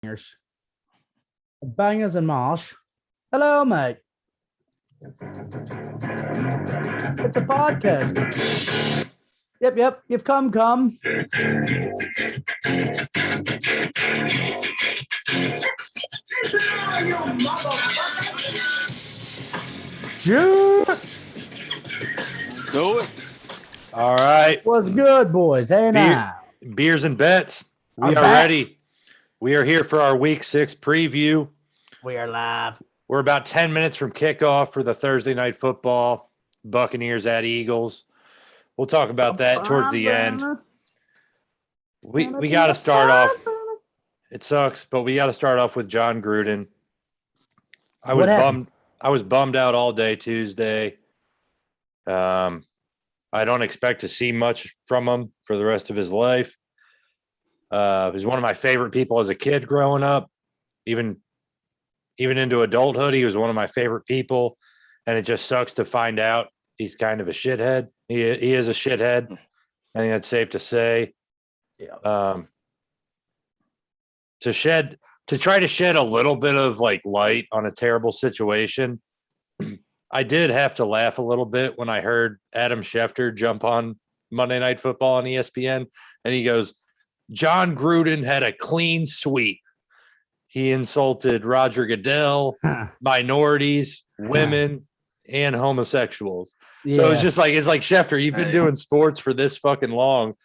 bangers. Bangers and Marsh. Hello, mate. It's a podcast. Yep. You've come. June. Do it. All right. What's good, boys? Hey, now. Beers and bets. We I'm are back. ready. We are here for our Week 6 preview. We are live. We're about 10 minutes from kickoff for the Thursday night football. Buccaneers at Eagles. We'll talk about that towards the end. We got to start off. It sucks, but we got to start off with John Gruden. I was bummed out all day Tuesday. I don't expect to see much from him for the rest of his life. He's one of my favorite people as a kid growing up. Even into adulthood, he was one of my favorite people. And it just sucks to find out he's kind of a shithead. He is a shithead. I think that's safe to say. Yeah. To try to shed a little bit of like light on a terrible situation. I did have to laugh a little bit when I heard Adam Schefter jump on Monday Night Football on ESPN, and he goes, John Gruden had a clean sweep. He insulted Roger Goodell, minorities, women, and homosexuals. Yeah. So it's like Schefter, you've been doing sports for this fucking long.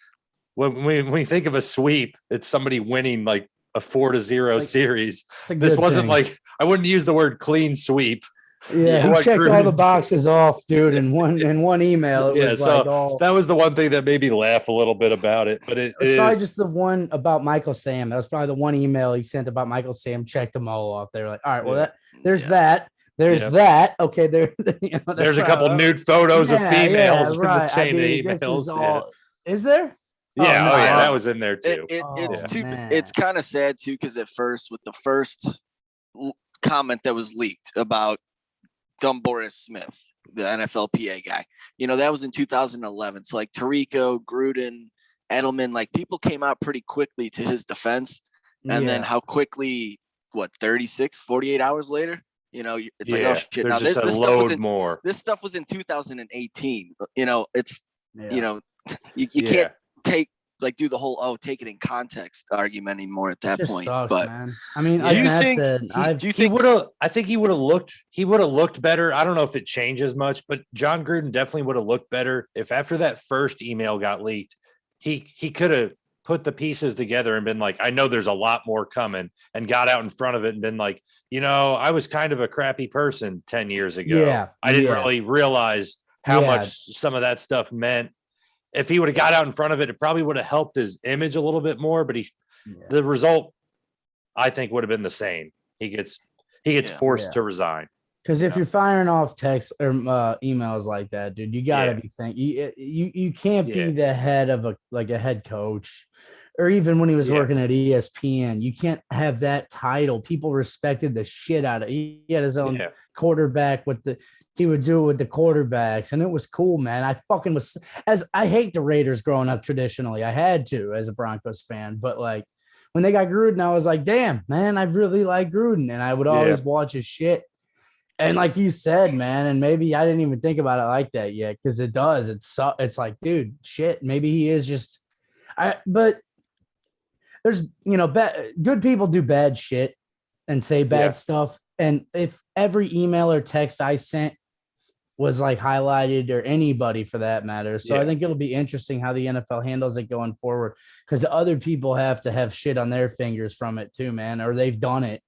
When we think of a sweep, it's somebody winning like a 4-0 series. This wasn't like, I wouldn't use the word clean sweep. Yeah, he checked all the boxes off, dude, in one email. It was like all. That was the one thing that made me laugh a little bit about it. But it was probably just the one about Michael Sam. That was probably the one email he sent about Michael Sam. Checked them all off. They're like, all right, well, there's that. Okay, there's a couple nude photos of females in the chain of emails. Is there? That was in there too. It's kind of sad too, because at first, with the first comment that was leaked about Boris Smith, the NFLPA guy, that was in 2011. So like Tirico, Gruden, Edelman, like people came out pretty quickly to his defense. And then how quickly, 48 hours later, it's like, oh shit. Now this stuff was in 2018. You can't do the whole take it in context argument anymore at that point. Sucks, but man. I mean, do you think he would have looked better? I don't know if it changes much, but John Gruden definitely would have looked better if after that first email got leaked, he could have put the pieces together and been like, I know there's a lot more coming, and got out in front of it and been like, I was kind of a crappy person 10 years ago. Yeah, I didn't really realize how much some of that stuff meant. If he would have got out in front of it, it probably would have helped his image a little bit more. But the result, I think, would have been the same. He gets forced to resign. Because if you're firing off texts or emails like that, dude, you gotta be thinking. You can't be the head of a head coach, or even when he was working at ESPN, you can't have that title. People respected the shit out of. He had his own quarterback he would do it with the quarterbacks, and it was cool, man. I fucking was, as I hate the Raiders growing up traditionally. I had to as a Broncos fan, but like when they got Gruden, I was like, damn, man, I really like Gruden, and I would always watch his shit. And like you said, man, and maybe I didn't even think about it like that yet, because it does. It's like, dude, shit, maybe he is just. But there's good people do bad shit and say bad stuff, and if every email or text I sent was like highlighted, or anybody for that matter. So I think it'll be interesting how the NFL handles it going forward, because the other people have to have shit on their fingers from it too, man, or they've done it.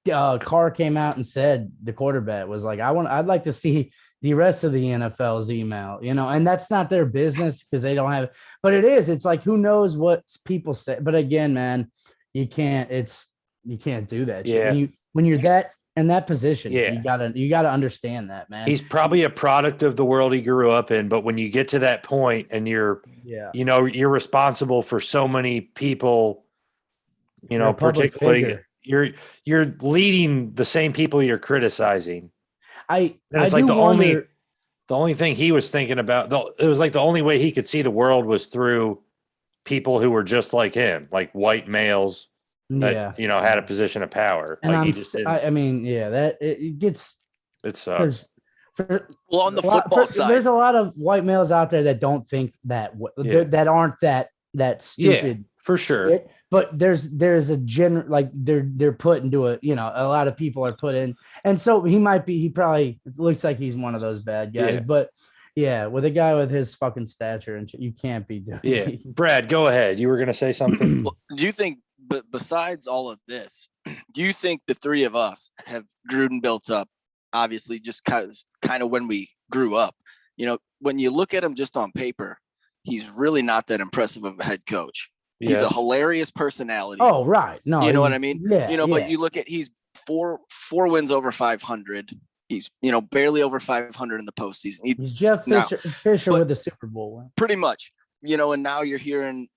Carr came out and said, the quarterback was like, I'd like to see the rest of the NFL's email, and that's not their business because they don't have it, but it is. It's like, who knows what people say, but again, man, you can't do that shit. When you're that in that position, you gotta understand that, man. He's probably a product of the world he grew up in, but when you get to that point and you're responsible for so many people, particularly you're leading the same people you're criticizing. The only thing he was thinking about, it was like the only way he could see the world was through people who were just like him, like white males that had a position of power. And like I mean, that it gets it sucks. On the football side, there's a lot of white males out there that don't think that that aren't that stupid. For sure. Shit. But there's a they're put into a lot of people are put in, and so he probably looks like he's one of those bad guys. But with a guy with his fucking stature and you can't be doing. Yeah, Brad, go ahead. You were gonna say something. Well, do you think? But besides all of this, do you think the three of us have Gruden built up? Obviously, just kind of when we grew up, when you look at him just on paper, he's really not that impressive of a head coach. He's a hilarious personality. Oh, right. No, you know what I mean? Yeah. But you look at he's four wins over 500. He's barely over 500 in the postseason. He's Jeff Fisher with the Super Bowl win. Pretty much. And now you're hearing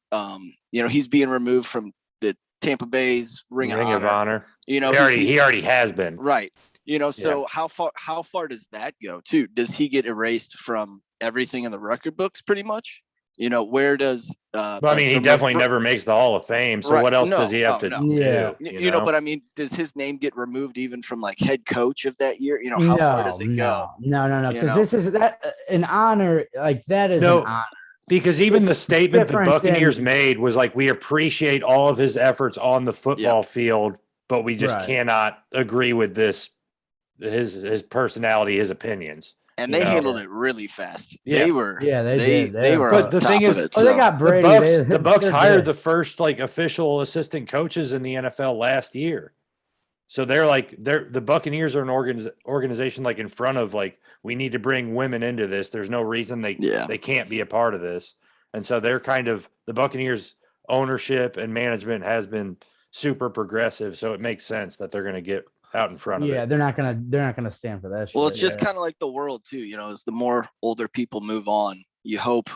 he's being removed from the Tampa Bay's Ring of Honor. He already has been. Right. So how far does that go too? Does he get erased from everything in the record books pretty much? Where does he definitely never makes the Hall of Fame. So what else does he have to do? Yeah. But I mean, does his name get removed even from like head coach of that year? How far does it go? No. Because this is an honor, like that is an honor. Because even the statement the Buccaneers made was like, we appreciate all of his efforts on the football field, but we just cannot agree with his personality, his opinions. And they handled it really fast. Yeah. They were. Yeah, they did. But the thing is, they got Brady. The Bucs hired the first official assistant coaches in the NFL last year. So the Buccaneers are an organization in front of we need to bring women into this. There's no reason they can't be a part of this. And so they're the Buccaneers ownership and management has been super progressive. So it makes sense that they're going to get out in front of it. Yeah, they're not gonna stand for that shit. Well, it's just kind of like the world too, as the more older people move on, you hope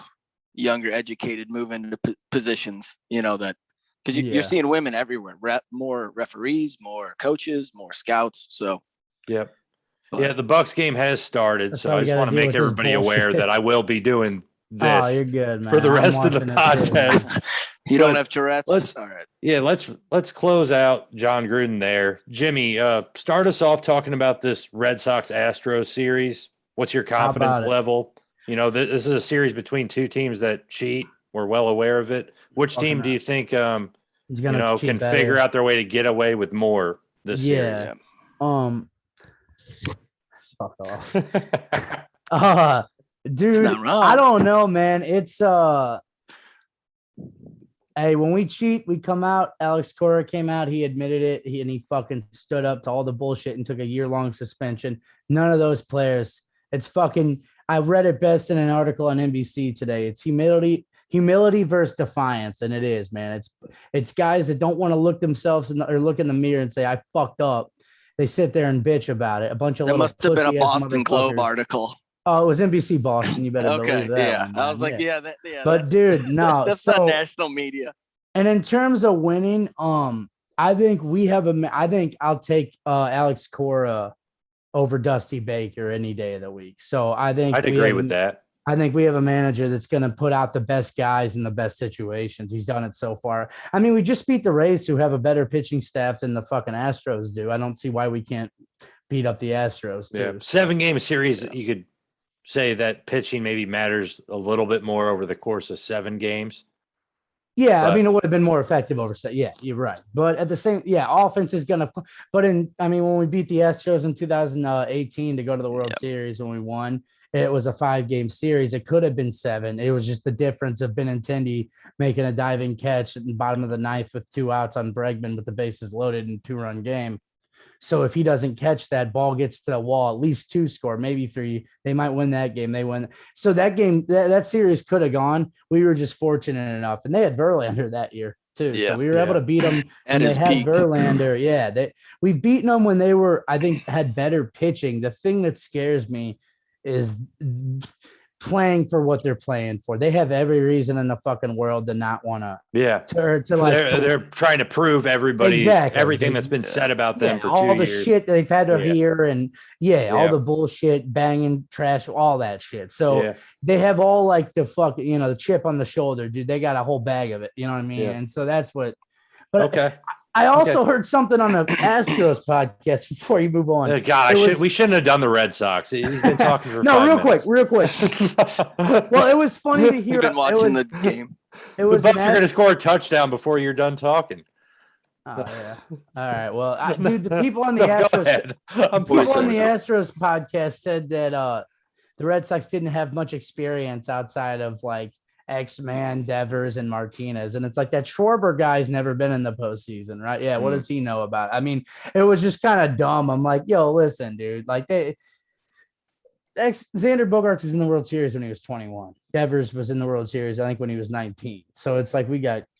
younger educated move into positions, that because you're seeing women everywhere, more referees, more coaches, more scouts. So the Bucs game has started. So I just want to make everybody aware that I will be doing this you're good, man. for the rest of the podcast. You don't have Tourette's? All right. Yeah, let's close out John Gruden there. Jimmy, start us off talking about this Red Sox Astros series. What's your confidence level? This is a series between two teams that cheat. We're well aware of it. Which team do you think can figure out their way to get away with more this series? Fuck off. Dude, I don't know, man. It's hey, when we cheat, we come out. Alex Cora came out. He admitted it. He fucking stood up to all the bullshit and took a year-long suspension. None of those players. It's fucking. I read it best in an article on NBC today. It's humility versus defiance, and it is, man. It's guys that don't want to look themselves or look in the mirror and say I fucked up. They sit there and bitch about it. A bunch of that must have been a Boston Globe article. Oh, it was NBC Boston. You better believe that. Yeah, one, I was like, But dude, no, that's not national media. And in terms of winning, I think I'll take Alex Cora over Dusty Baker any day of the week. So I'd agree with that. I think we have a manager that's going to put out the best guys in the best situations. He's done it so far. I mean, we just beat the Rays, who have a better pitching staff than the fucking Astros do. I don't see why we can't beat up the Astros too. Yeah. 7-game series, you could say that pitching maybe matters a little bit more over the course of 7 games. Yeah, I mean, it would have been more effective over. Yeah, you're right. But at the same, offense is going to. But when we beat the Astros in 2018 to go to the World Series when we won, it was a 5-game series. It could have been 7. It was just the difference of Benintendi making a diving catch at the bottom of the ninth with 2 outs on Bregman with the bases loaded in a 2-run game. So if he doesn't catch that, ball gets to the wall, at least 2 score, maybe 3. They might win that game. They win. So that game, that series could have gone. We were just fortunate enough. And they had Verlander that year too. Yeah, so we were able to beat them. And they had peak. Verlander. Yeah. We've beaten them when they were, I think, had better pitching. The thing that scares me is playing for what they're playing for. They have every reason in the fucking world to not want to. Yeah. They're trying to prove everybody everything that's been said about them for 2 years. All the shit they've had to hear and all the bullshit, banging, trash, all that shit. So they have all like the fucking, the chip on the shoulder, dude. They got a whole bag of it. You know what I mean? Yeah. And so that's what. But I also heard something on the Astros podcast before you move on. God, we shouldn't have done the Red Sox. He's been talking for no, 5 real minutes. quick. Well, it was funny to hear. You've been watching the game. It was the Bucks are going to score a touchdown before you're done talking. Oh yeah. All right. Well, dude, the people on the Astros, Astros podcast said that the Red Sox didn't have much experience outside of like X-Man, Devers, and Martinez, and it's like that Schwarber guy's never been in the postseason, right? Yeah. What does he know about it? I mean, it was just kind of dumb. I'm like, yo, listen, dude. Like Xander Bogaerts was in the World Series when he was 21. Devers was in the World Series, I think, when he was 19. So it's like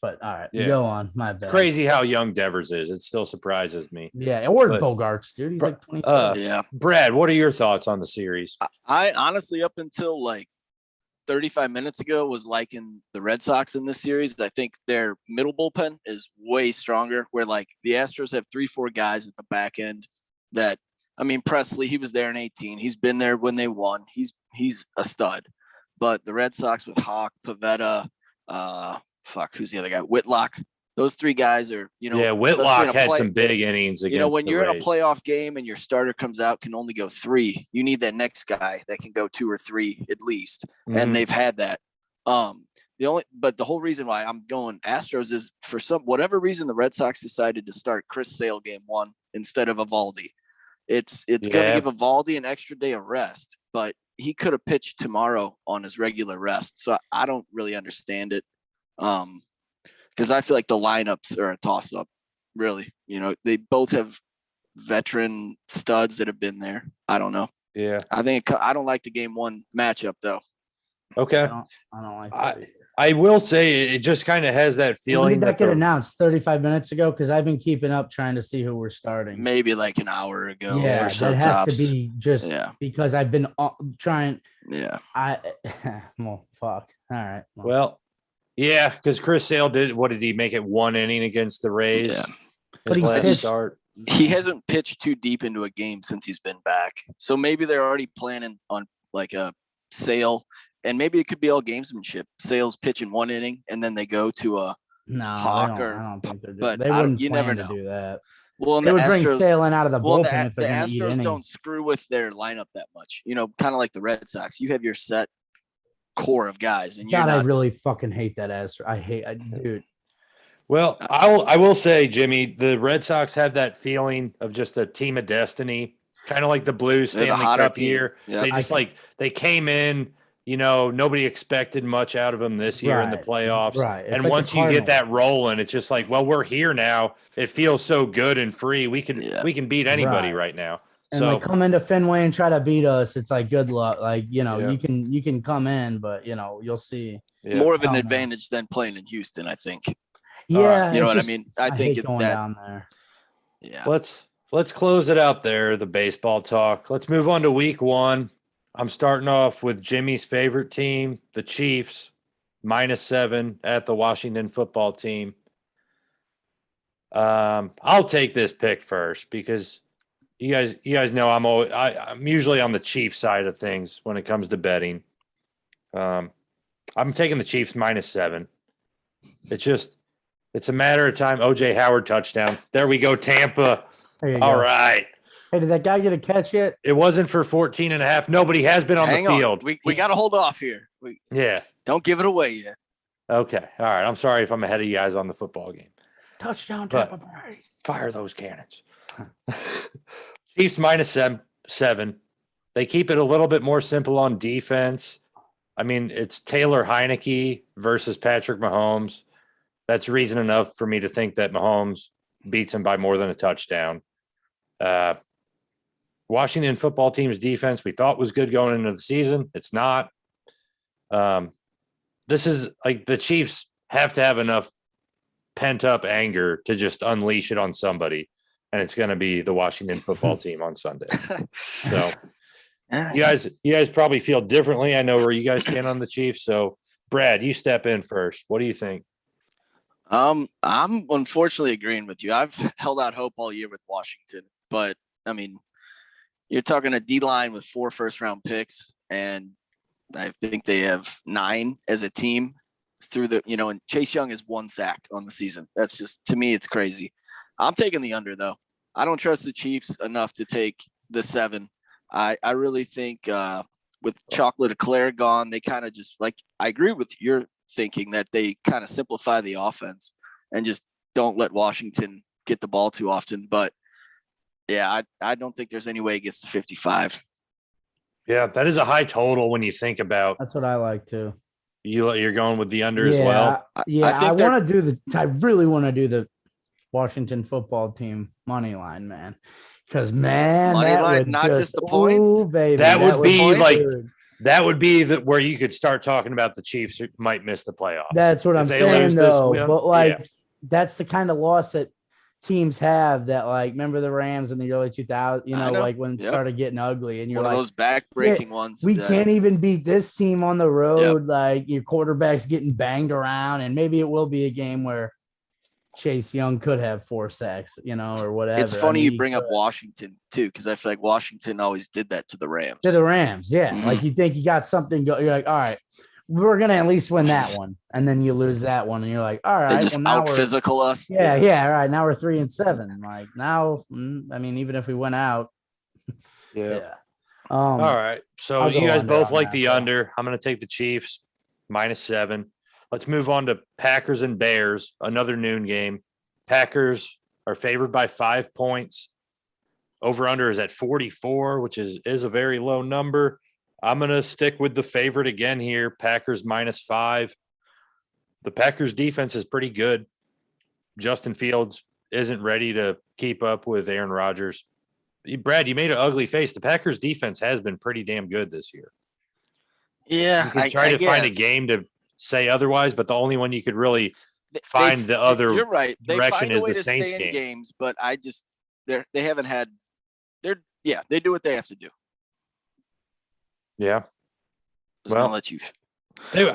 but all right, go on. My bad. It's crazy how young Devers is. It still surprises me. Yeah, or Bogaerts, dude. He's like 27. Yeah. Brad, what are your thoughts on the series? I honestly, up until like 35 minutes ago, was liking the Red Sox in this series. I think their middle bullpen is way stronger, where like the Astros have 3-4 guys at the back end that, I mean, Presley, he was there in 18. He's been there when they won. He's a stud. But the Red Sox with Hawk, Pivetta, who's the other guy? Whitlock. Those 3 guys are, Whitlock had some big innings against when you're Rays. in a playoff game and your starter comes out, can only go 3. You need that next guy that can go 2 or 3 at least. Mm-hmm. And they've had that. But the whole reason why I'm going Astros is for whatever reason, the Red Sox decided to start Chris Sale game 1 instead of Eovaldi. It's going to give Eovaldi an extra day of rest, but he could have pitched tomorrow on his regular rest. So I don't really understand it. Because I feel like the lineups are a toss up, really. They both have veteran studs that have been there. I don't know. Yeah. I don't like the game 1 matchup though. Okay. I don't like that. I will say it just kind of has that feeling. When did that get announced? 35 minutes ago? Because I've been keeping up trying to see who we're starting. Maybe like an hour ago. Yeah, so that has to be just because I've been trying. Yeah. Well, fuck. All right. Well, yeah, because Chris Sale what did he make it 1 inning against the Rays? Yeah. But last start. He hasn't pitched too deep into a game since he's been back. So maybe they're already planning on like a Sale. And maybe it could be all gamesmanship. Sales pitching 1 inning, and then they go to a Hawk. I don't think they're doing. They wouldn't plan to do that. Well, they would bring Sale in out of the bullpen if the Astros don't screw with their lineup that much. Kind of like the Red Sox. You have your set core of guys, and I really fucking hate that Astros. Dude. Well, I will say, Jimmy, the Red Sox have that feeling of just a team of destiny, kind of like the Blues Stanley Cup year. Yep. They just they came in. Nobody expected much out of them this year in the playoffs. Right. And like once you get that rolling, it's just like, well, we're here now. It feels so good and free. We can beat anybody right now. And so come into Fenway and try to beat us. It's like good luck. Like, you can come in, but you'll see. Yeah. More of an advantage than playing in Houston, I think. Yeah. You know what I mean? I think going down there. Yeah. Let's close it out there, the baseball talk. Let's move on to week 1. I'm starting off with Jimmy's favorite team, the Chiefs, -7 at the Washington football team. I'll take this pick first because you guys know I'm usually on the Chiefs side of things when it comes to betting. I'm taking the Chiefs -7. It's a matter of time. OJ Howard touchdown. There we go, Tampa. All right. Hey, did that guy get a catch yet? It wasn't for 14.5. Nobody has been on the field. We got to hold off here. Don't give it away yet. Okay. All right. I'm sorry if I'm ahead of you guys on the football game. Touchdown, Tampa Bay. Fire those cannons. Chiefs -7. They keep it a little bit more simple on defense. I mean, it's Taylor Heineke versus Patrick Mahomes. That's reason enough for me to think that Mahomes beats him by more than a touchdown. Washington football team's defense we thought was good going into the season. It's not. This is like the Chiefs have to have enough pent up anger to just unleash it on somebody. And it's going to be the Washington football team on Sunday. So you guys probably feel differently. I know where you guys stand on the Chiefs. So Brad, you step in first. What do you think? I'm unfortunately agreeing with you. I've held out hope all year with Washington, but I mean, you're talking a D-line with 4 first-round picks, and I think they have 9 as a team through and Chase Young is 1 sack on the season. That's just, to me, it's crazy. I'm taking the under though. I don't trust the Chiefs enough to take the 7. I really think with Chocolate Eclair gone, they kind of just like, I agree with your thinking that they kind of simplify the offense and just don't let Washington get the ball too often. But yeah, I don't think there's any way it gets to 55. Yeah, that is a high total when you think about. That's what I like too. You're going with the under as well. I want to do the. I really want to do the Washington football team money line, man. Because money that line, would not just the points. Ooh, baby, that would be like good. That would be where you could start talking about the Chiefs who might miss the playoffs. That's what I'm saying, though. But like, that's the kind of loss that teams have. That like, remember the Rams in the early 2000s? You know, like when it started getting ugly, and you're one like, of those back-breaking ones. We can't even beat this team on the road. Like your quarterback's getting banged around, and maybe it will be a game where Chase Young could have 4 sacks, you know, or whatever. It's funny you bring up Washington too, because I feel like Washington always did that to the Rams. Yeah. Mm-hmm. Like you think you got something. You're like, all right, we're gonna at least win that one, and then you lose that one, and you're like, all right, they just out physical us. Yeah. All right, now we're 3-7. Like now, I mean, even if we went out, all right, so you guys both like the under. I'm gonna take the Chiefs -7. Let's move on to Packers and Bears, another noon game. Packers are favored by 5 points. Over-under is at 44, which is a very low number. I'm going to stick with the favorite again here, Packers -5. The Packers defense is pretty good. Justin Fields isn't ready to keep up with Aaron Rodgers. Brad, you made an ugly face. The Packers defense has been pretty damn good this year. Yeah, you could try to find a game to say otherwise, but the only one you could really find the other you're right. They direction find a is way the to Saints stay in game. Games, but they haven't had. They do what they have to do. Yeah. Well, let you. They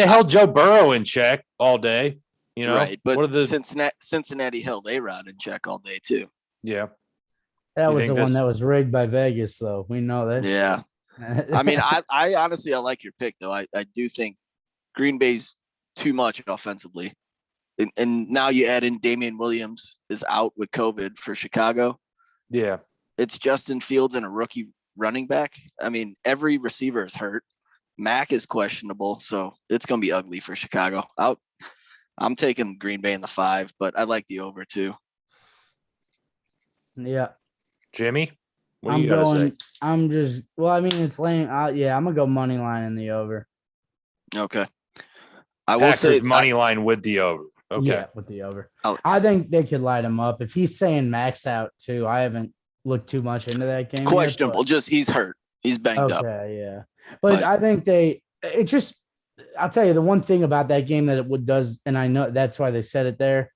held Joe Burrow in check all day. You know, right? But what are the Cincinnati held A-Rod in check all day too. Yeah, that was the one that was rigged by Vegas, though. We know that. Yeah. I mean, I honestly like your pick though. I do think Green Bay's too much offensively, and now you add in Damian Williams is out with COVID for Chicago. Yeah, it's Justin Fields and a rookie running back. I mean, every receiver is hurt. Mack is questionable, so it's going to be ugly for Chicago. I'm taking Green Bay in the 5, but I like the over too. Yeah, Jimmy, what do you got to say? It's lame. I'm gonna go money line in the over. Okay, I will say money line with the over. Okay, yeah, with the over. I think they could light him up if he's saying max out too. I haven't looked too much into that game. Questionable, just he's hurt. He's banged up. Okay, yeah. But I think I'll tell you the one thing about that game that it does, and I know that's why they said it there.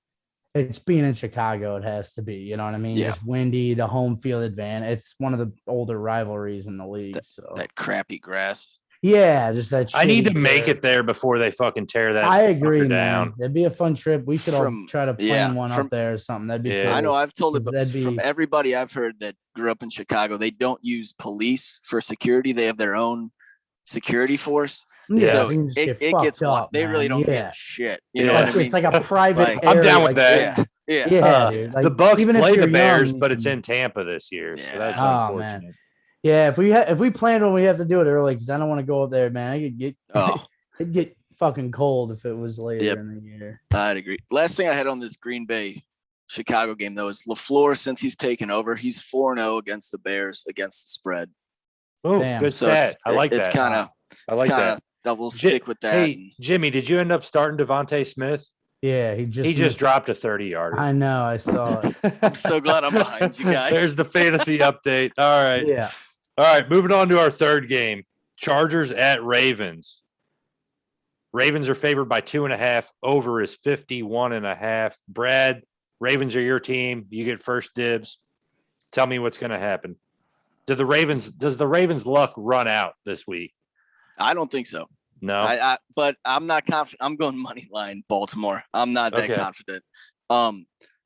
It's being in Chicago. It has to be, you know what I mean? Yeah. It's windy, the home field advantage. It's one of the older rivalries in the league. That crappy grass. Yeah, just that. I need to make it there before they fucking tear that. I agree, down. Man. It'd be a fun trip. We should all try to plan one up there or something. That'd be cool. I know. I've told it from everybody I've heard that grew up in Chicago. They don't use police for security. They have their own security force. Yeah, so it gets up. They really don't get shit. You know what I mean? It's like a private. I'm down with that. Yeah. Dude. The Bucks play the Bears, but it's in Tampa this year, so that's unfortunate. Man. Yeah, if we plan when we have to do it early, because I don't want to go up there, man. I could get it'd get fucking cold if it was later in the year. I'd agree. Last thing I had on this Green Bay Chicago game though is LaFleur. Since he's taken over, he's 4-0 against the Bears against the spread. Oh, good stat. I like that. It's kind of. I like that. We'll stick with that. Hey, Jimmy, did you end up starting Devontae Smith? Yeah, he just dropped a 30-yarder. I know, I saw it. I'm so glad I'm behind you guys. There's the fantasy update. All right. Yeah. All right, moving on to our third game. Chargers at Ravens. Ravens are favored by 2.5. Over is 51.5. Brad, Ravens are your team. You get first dibs. Tell me what's going to happen. Does the Ravens luck run out this week? I don't think so. No. But I'm not confident. I'm going money line Baltimore. I'm not that confident.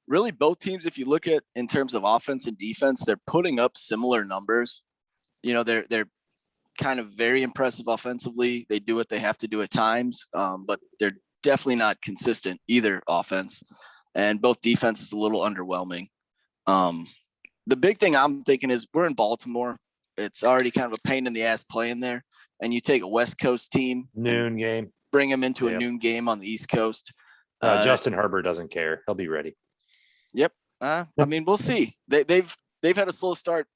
Really, both teams, if you look at in terms of offense and defense, they're putting up similar numbers. You know, they're kind of very impressive offensively. They do what they have to do at times, but they're definitely not consistent either offense. and both defenses a little underwhelming. The big thing I'm thinking is we're in Baltimore. It's already kind of a pain in the ass playing there, and you take a West Coast team, noon game, bring them into a noon game on the East Coast. Justin Herbert doesn't care; he'll be ready. Yep. I mean, we'll see. They've had a slow start.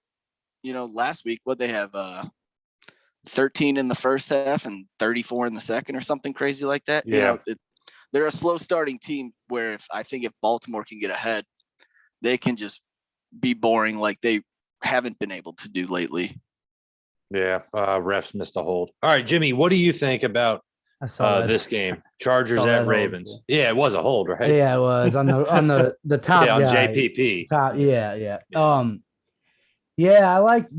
Last week, what they have 13 in the first half and 34 in the second, or something crazy like that. Yeah. They're a slow starting team where if Baltimore can get ahead, they can just be boring like they haven't been able to do lately. Yeah. Refs missed a hold. All right, Jimmy, what do you think about this game? Chargers at Ravens. Hold. Yeah, it was a hold, right? Yeah, it was on the top on guy. JPP. Top, yeah.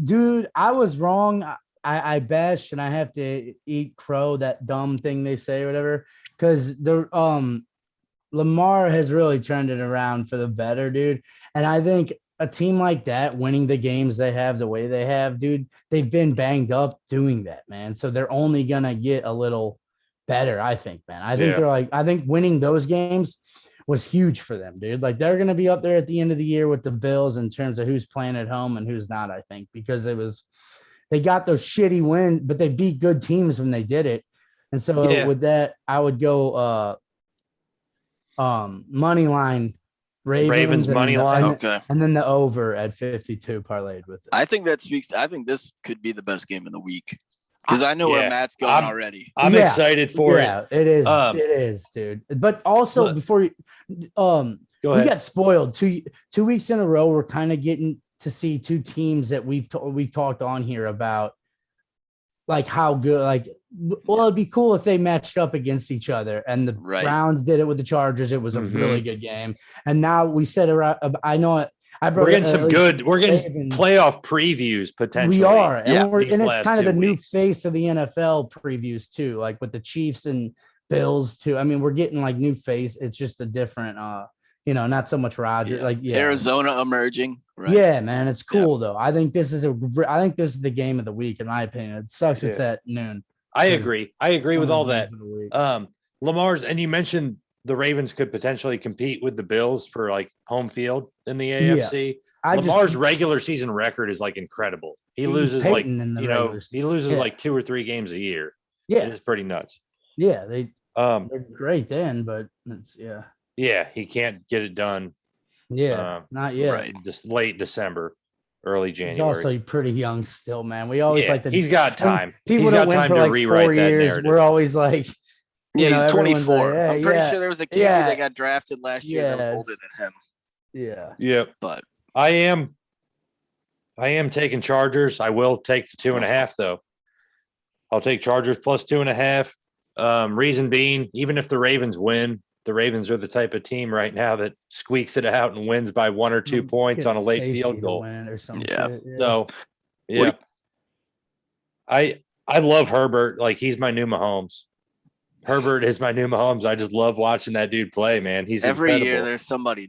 Dude, I was wrong. I bashed, and I have to eat crow, that dumb thing they say or whatever, because the Lamar has really turned it around for the better, dude. And I think a team like that winning the games they have the way they have, dude, they've been banged up doing that, man. So they're only gonna get a little better, I think, man. I think winning those games was huge for them, dude. Like, they're gonna be up there at the end of the year with the Bills in terms of who's playing at home and who's not, I think, because they got those shitty wins, but they beat good teams when they did it. And so with that, I would go money line Ravens money line. Okay. And then the over at 52 parlayed with it. I think this could be the best game of the week, because I know where Matt's going already. I'm excited for it. Yeah, it is. It is, dude. But also, before you go ahead. We got spoiled 2 weeks in a row. We're kind of getting to see two teams that we've talked on here about, like, how good, like, well, it'd be cool if they matched up against each other, and the Browns did it with the Chargers. It was a really good game. And now we said around, I know it. We're getting playoff previews potentially. We are. And it's kind of the new face of the NFL previews too, like with the Chiefs and Bills too. I mean, we're getting like new face. It's just a different, not so much Rodgers. Arizona emerging. Right. Yeah, man, it's cool though. I think this is the game of the week, in my opinion. It sucks it's at noon. I agree with all that. Lamar's, and you mentioned the Ravens could potentially compete with the Bills for like home field in the AFC. Lamar's regular season record is like incredible. He loses like like 2 or 3 games a year. Yeah, it's pretty nuts. Yeah, they're great then, but he can't get it done. Yeah, not yet. Right, just late December, early January. He's also pretty young still, man. We always like he's got time. People don't win for like 4 years. We're always like, he's 24. Like, I'm pretty sure there was a kid that got drafted last year that was older than him. Yeah. But I am taking Chargers. I will take the 2.5 though. I'll take Chargers plus 2.5. Reason being, even if the Ravens win, the Ravens are the type of team right now that squeaks it out and wins by 1 or 2 points on a late field goal. So, I love Herbert. Like, he's my new Mahomes. Herbert is my new Mahomes. I just love watching that dude play, man. He's every incredible. year there's somebody.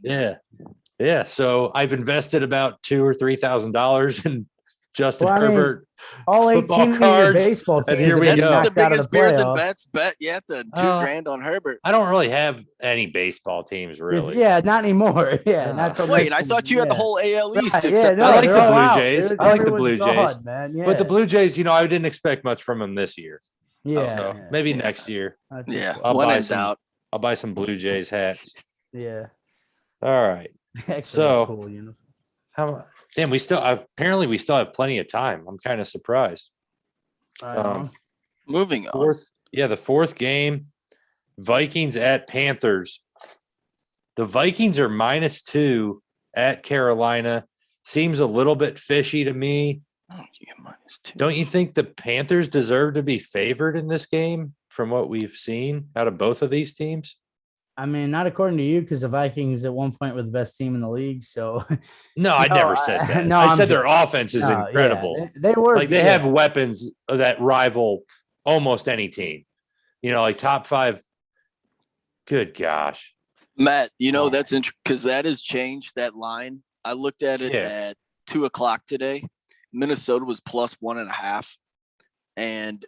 Yeah. So I've invested about $2,000 or $3,000 in Justin Herbert. All 18 cards, baseball teams. And here we go. That's the biggest beers and bets bet yet. The $2,000 on Herbert. I don't really have any baseball teams, really. Yeah, not anymore. Yeah, wait, I thought you had the whole AL East. I like the Blue Jays. I like the Blue Jays, but the Blue Jays, I didn't expect much from them this year. Maybe next year. I'll buy some Blue Jays hats. Yeah. All right. So cool, we still have plenty of time. I'm kind of surprised. Moving on. The fourth game, Vikings at Panthers. The Vikings are -2 at Carolina. Seems a little bit fishy to me. -2. Don't you think the Panthers deserve to be favored in this game from what we've seen out of both of these teams? I mean, not according to you, because the Vikings at one point were the best team in the league. So no, I never said that. I said their offense is incredible. Yeah, they were they have weapons that rival almost any team. Like top 5. Good gosh, Matt. That's interesting because that has changed that line. I looked at it at 2:00 today. Minnesota was +1.5, and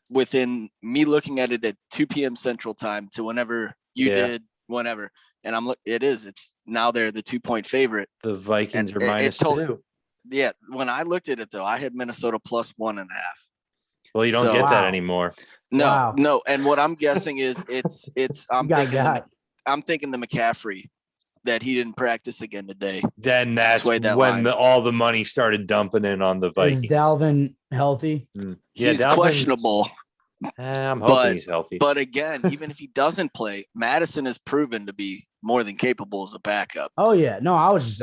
within me looking at it at 2 p.m. Central Time to whenever you did, whenever And it's now they're the 2-point favorite. The Vikings are -2. Yeah. When I looked at it though, I had Minnesota +1.5. Well, you don't get that anymore. No. And what I'm guessing is I'm thinking the McCaffrey that he didn't practice again today. Then that's when all the money started dumping in on the Vikings. Is Dalvin healthy? He's questionable. I'm hoping he's healthy. But again, even if he doesn't play, Madison has proven to be more than capable as a backup. Oh yeah, no, I was just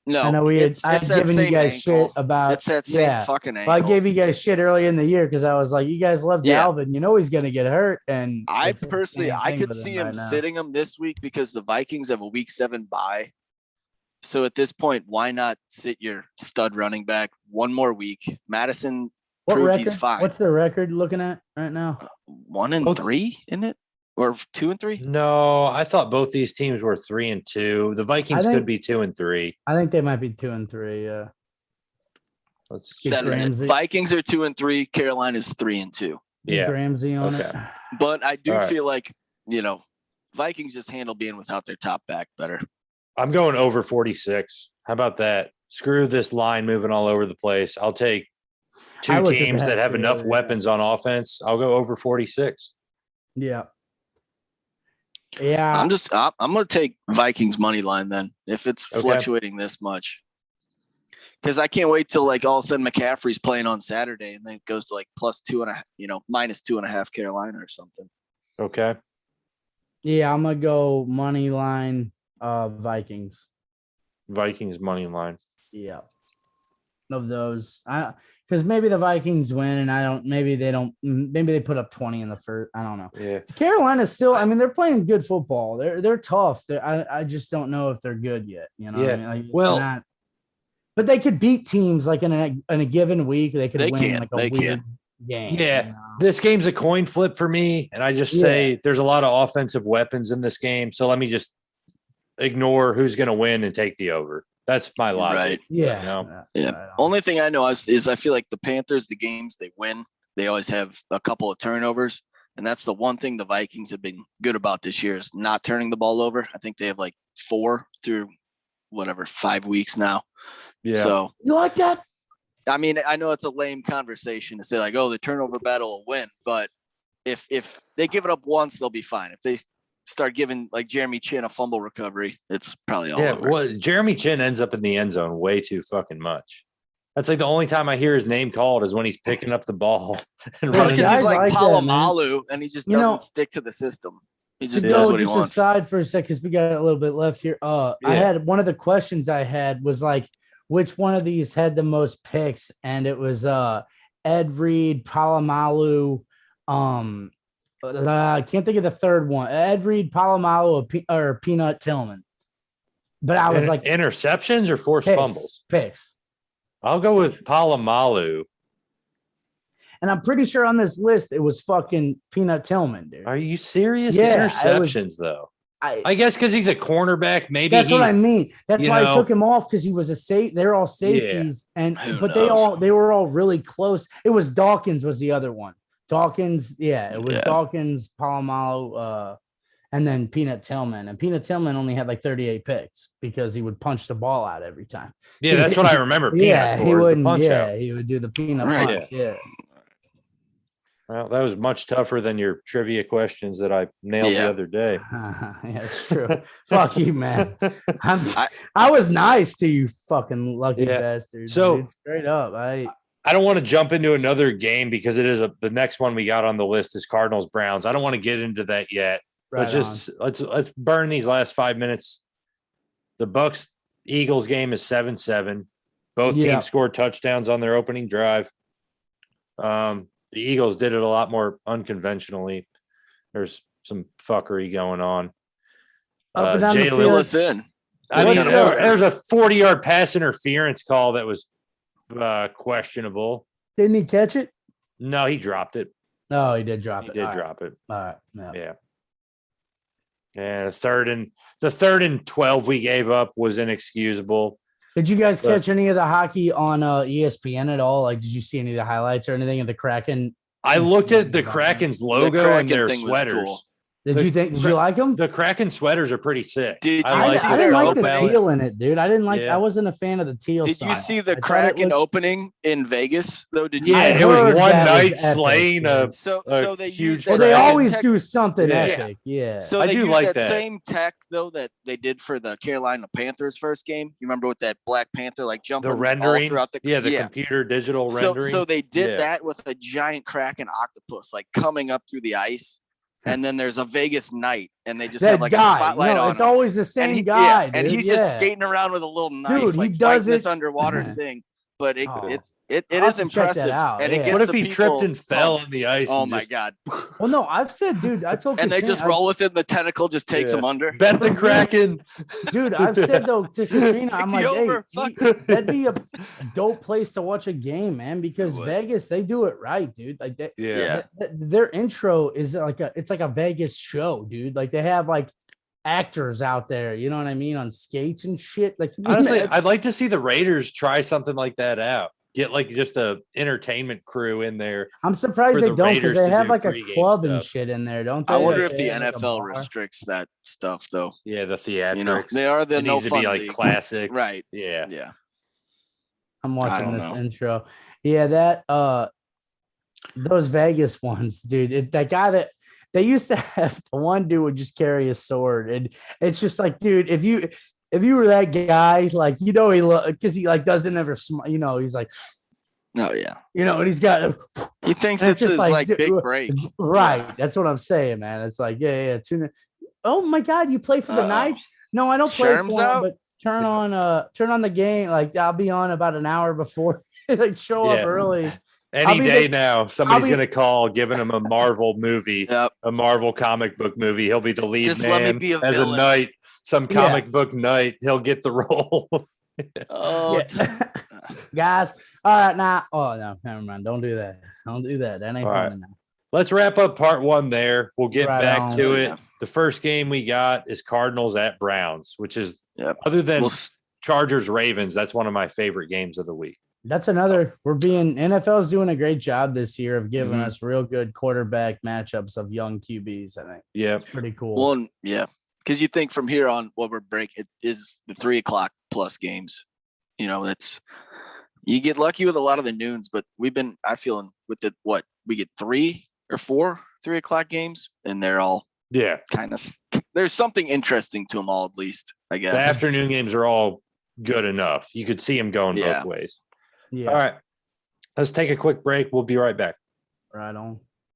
No, I know I've given you guys shit about it's that same fucking angle. Well, I gave you guys shit early in the year because I was like, you guys love Dalvin, he's gonna get hurt. And I personally, I could see him sitting him this week because the Vikings have a week 7 bye. So at this point, why not sit your stud running back one more week? Madison proved he's fine. What's the record looking at right now? 1-3, isn't it? Or 2-3? No, I thought both these teams were 3-2. The Vikings could be 2-3. I think they might be 2-3. Yeah. Let's that is it. Vikings are 2-3. Carolina's 3-2. Yeah, Ramsey on it. But I do feel like Vikings just handle being without their top back better. I'm going over 46. How about that? Screw this line moving all over the place. I'll take two teams that have enough weapons on offense. I'll go over 46. Yeah. Yeah. I'm going to take Vikings money line then if it's fluctuating this much. Because I can't wait till all of a sudden McCaffrey's playing on Saturday and then it goes to +2.5, -2.5 Carolina or something. Okay. Yeah, I'm going to go money line Vikings. Vikings money line. Yeah. Of those. Because maybe the Vikings win and maybe they put up 20 in the first. I don't know. Yeah. Carolina's still, they're playing good football. They're tough. I just don't know if they're good yet. But they could beat teams in a given week. They could win a weird game. Yeah. This game's a coin flip for me. And I just say there's a lot of offensive weapons in this game. So let me just ignore who's going to win and take the over. That's my logic. Right. Yeah. Yeah. Only thing I know is I feel like the Panthers, the games they win, they always have a couple of turnovers. And that's the one thing the Vikings have been good about this year is not turning the ball over. I think they have 4 through 5 weeks now. Yeah. So you like that? I mean, I know it's a lame conversation to say the turnover battle will win, but if they give it up once, they'll be fine. If they start giving Jeremy Chin a fumble recovery, it's probably all over. Well, Jeremy Chin ends up in the end zone way too fucking much. That's the only time I hear his name called is when he's picking up the ball and running. Because he's like Palomalu, and he just doesn't stick to the system. He just does what he wants. Just aside for a second, because we got a little bit left here. I had one of the questions I had was which one of these had the most picks, and it was Ed Reed, Palomalu, I can't think of the third one. Ed Reed, Palomalu, or Peanut Tillman. But I was interceptions or forced fumbles? Picks. I'll go with Palomalu. And I'm pretty sure on this list it was fucking Peanut Tillman, dude. Are you serious? Yeah, interceptions though. I guess because he's a cornerback. Maybe that's what I mean. That's why I took him off because he was a safe. They're all safeties, they were all really close. It was Dawkins was the other one. Dawkins, it was Dawkins, Palomalu, and then Peanut Tillman. And Peanut Tillman only had 38 picks because he would punch the ball out every time. Yeah, that's what I remember. Peanut he wouldn't. He would do the peanut punch. Yeah. Well, that was much tougher than your trivia questions that I nailed the other day. Yeah, it's true. Fuck you, man. I was nice to you, fucking lucky bastards. So dude. Straight up, I don't want to jump into another game because it is the next one we got on the list is Cardinals Browns. I don't want to get into that yet. Let's burn these last 5 minutes. The Bucks Eagles game is 7-7. Both teams scored touchdowns on their opening drive. The Eagles did it a lot more unconventionally. There's some fuckery going on. Fill us in. I mean, there's a 40-yard pass interference call that was questionable. Didn't he catch it? No, he dropped it. No, he did drop it. He did drop it. All right. Yeah. And the third and 12 we gave up was inexcusable. Did you guys catch any of the hockey on ESPN at all? Did you see any of the highlights or anything of the Kraken? I looked at the Kraken's logo and their sweaters. Cool. Did you like them? The Kraken sweaters are pretty sick. I didn't like the teal in it, dude. I wasn't a fan of the teal. Did you see the Kraken opening in Vegas though? Did you? Yeah, it was one night slaying so they huge. Well, they always do something epic. Yeah. So I they do use like that same tech though that they did for the Carolina Panthers first game. You remember with that Black Panther like jumping the rendering throughout the computer digital rendering. So they did that with a giant Kraken octopus like coming up through the ice. And then there's a Vegas night, and they just have like a spotlight on. It's always the same guy, dude. And he's just skating around with a little knife, dude, like fighting this underwater thing. But it is impressive. And it gets what if he tripped and fell on the ice? Oh my god! Well, no, I've said, dude, I told. And they just roll with it. The tentacle just takes them under. Bet the Kraken, dude. I've said though to Katrina, I'm like, hey, that'd be a dope place to watch a game, man. Because Vegas, they do it right, dude. Like, their intro is like a Vegas show, dude. Like they have like actors out there, you know what I mean, on skates and shit. Like honestly, I'd like to see the Raiders try something like that out. Get like just a entertainment crew in there. I'm surprised they don't because they have like a club and shit in there, don't they? I wonder if the NFL restricts that stuff though. Yeah, the theatrics. You know, they are the it needs to be like classic, right? Yeah. I'm watching this intro. Yeah, that those Vegas ones, dude. That guy that. They used to have the one dude would just carry a sword, and it's just like, dude, if you were that guy, like, you know, because he like doesn't ever, you know, he's like, oh yeah, you know, and he's got, he thinks it's his like big break, right? Yeah. That's what I'm saying, man. It's like, yeah. Oh my god, you play for the Knights? No, I don't play for them, but turn on the game. Like I'll be on about an hour before, like show up early. Any day now, somebody's going to call, giving him a Marvel movie, a Marvel comic book movie. He'll be the lead just man let me be as a knight, some comic book knight. He'll get the role. Guys. All right, now. Oh, no, never mind. Don't do that. Don't do that. That ain't funny now. Let's wrap up part one there. We'll get back to it. The first game we got is Cardinals at Browns, which is, other than Chargers Ravens, that's one of my favorite games of the week. That's another. NFL's doing a great job this year of giving us real good quarterback matchups of young QBs. I think. Yeah, it's pretty cool. Well, yeah, because you think from here on, what we're breaking is the 3:00 plus games. You know, you get lucky with a lot of the noons, but I feel with we get 3 or 4 3:00 games, and they're all kind of. There's something interesting to them all, at least, I guess. The afternoon games are all good enough. You could see them going both ways. Yeah. All right. Let's take a quick break. We'll be right back. Right on.